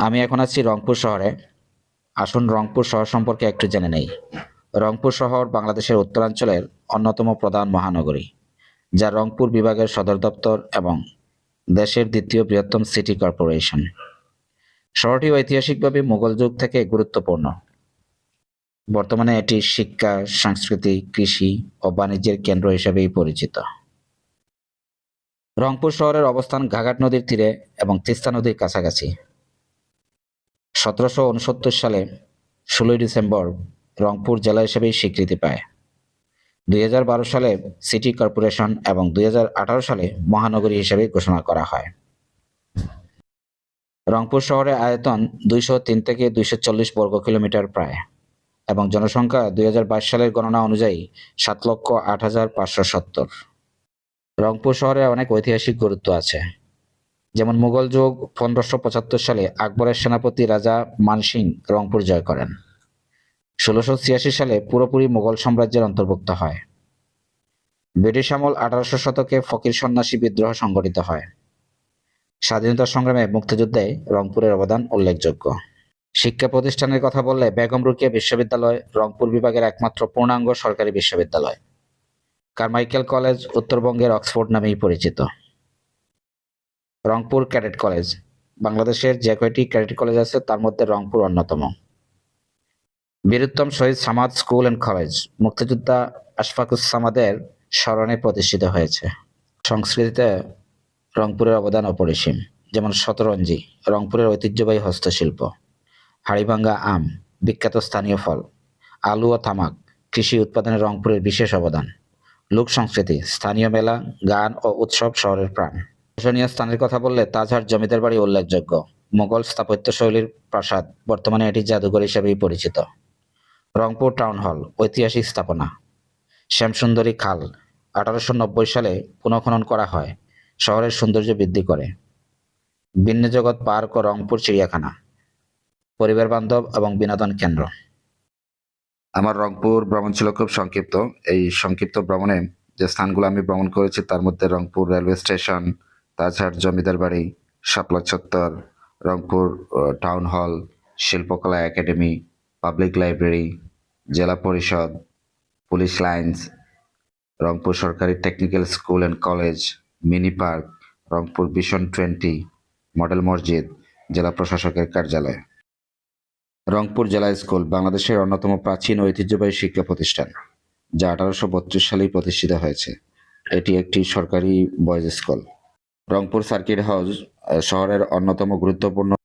আমি এখন আছি রংপুর শহরে। আসুন রংপুর শহর সম্পর্কে একটু জেনে নেই। রংপুর শহর বাংলাদেশের উত্তরাঞ্চলের অন্যতম প্রধান মহানগরী, যা রংপুর বিভাগের সদর দপ্তর এবং দেশের দ্বিতীয় বৃহত্তম সিটি কর্পোরেশন। শহরটি ঐতিহাসিকভাবে মুঘল যুগ থেকে গুরুত্বপূর্ণ। বর্তমানে এটি শিক্ষা, সংস্কৃতি, কৃষি ও বাণিজ্যের কেন্দ্র হিসেবেই পরিচিত। রংপুর শহরের অবস্থান ঘাঘাট নদীর তীরে এবং তিস্তা নদীর কাছাকাছি। 1769 সালে 16ই ডিসেম্বর রংপুর জেলা হিসেবেই স্বীকৃতি পায়। 2012 সালে সিটি কর্পোরেশন এবং 2018 সালে মহানগরী হিসেবে ঘোষণা করা হয়। রংপুর শহরের আয়তন 203 থেকে 240 বর্গ কিলোমিটার প্রায়, এবং জনসংখ্যা 2022 সালের গণনা অনুযায়ী 7,08,570। রংপুর শহরে অনেক ঐতিহাসিক গুরুত্ব আছে, যেমন মুঘল যুগ 1575 সালে আকবরের সেনাপতি রাজা মানসিং রংপুর জয় করেন। 1686 সালে পুরোপুরি মুঘল সাম্রাজ্যের অন্তর্ভুক্ত হয়। ব্রিটিশ আমল 1800 শতকে ফকির সন্ন্যাসী বিদ্রোহ সংগঠিত হয়। স্বাধীনতা সংগ্রামে মুক্তিযুদ্ধে রংপুরের অবদান উল্লেখযোগ্য। শিক্ষা প্রতিষ্ঠানের কথা বললে বেগম রোকেয়া বিশ্ববিদ্যালয় রংপুর বিভাগের একমাত্র পূর্ণাঙ্গ সরকারি বিশ্ববিদ্যালয়। কারমাইকেল কলেজ উত্তরবঙ্গের অক্সফোর্ড নামেই পরিচিত। রংপুর ক্যাডেট কলেজ, বাংলাদেশের যে কয়টি ক্যাডেট কলেজ আছে তার মধ্যে রংপুর অন্যতম। বীরুত্তম শহীদ সামাদ স্কুল অ্যান্ড কলেজ মুক্তিযোদ্ধা আশফাকুস সামাদের স্মরণে প্রতিষ্ঠিত হয়েছে। সংস্কৃতিতে রংপুরের অবদান অপরিসীম, যেমন শতরঞ্জি রংপুরের ঐতিহ্যবাহী হস্তশিল্প, হাড়িভাঙ্গা আম বিখ্যাত স্থানীয় ফল, আলু ও তামাক কৃষি উৎপাদনে রংপুরের বিশেষ অবদান, লোক সংস্কৃতি স্থানীয় মেলা, গান ও উৎসব শহরের প্রাণ। দর্শনীয় স্থানের কথা বললে তাজহাট জমিদার বাড়ি উল্লেখযোগ্য। মোগল স্থাপত্য শৈলীর প্রাসাদ, বর্তমানে এটি জাদুঘর হিসেবেই পরিচিত। রংপুর টাউন হল ঐতিহাসিক স্থাপনা। শ্যামসুন্দরী খাল 1890 সালে পুনঃখনন করা হয়, শহরের সৌন্দর্য বৃদ্ধি করে। ভিন্নজগৎ পার্ক ও রংপুর চিড়িয়াখানা পরিবার বান্ধব এবং বিনোদন কেন্দ্র। আমার রংপুর ভ্রমণ ছিল খুব সংক্ষিপ্ত। এই সংক্ষিপ্ত ভ্রমণে যে স্থানগুলো আমি ভ্রমণ করেছি তার মধ্যে রংপুর রেলওয়ে স্টেশন, তাজহাট জমিদার বাড়ি, শাপলা চত্বর, রংপুর টাউন হল, শিল্পকলা একাডেমি, পাবলিক লাইব্রেরি, জেলা পরিষদ, পুলিশ লাইন্স, রংপুর সরকারি technical school and college, mini park, Rangpur vision 20, model মসজিদ, জেলা প্রশাসকের কার্যালয়। রংপুর জেলা স্কুল বাংলাদেশের অন্যতম প্রাচীন ঐতিহ্যবাহী শিক্ষা প্রতিষ্ঠান, যা 1832 সালেই প্রতিষ্ঠিত হয়েছে। এটি একটি সরকারি boys school. Rangpur circuit house শহরের অন্যতম গুরুত্বপূর্ণ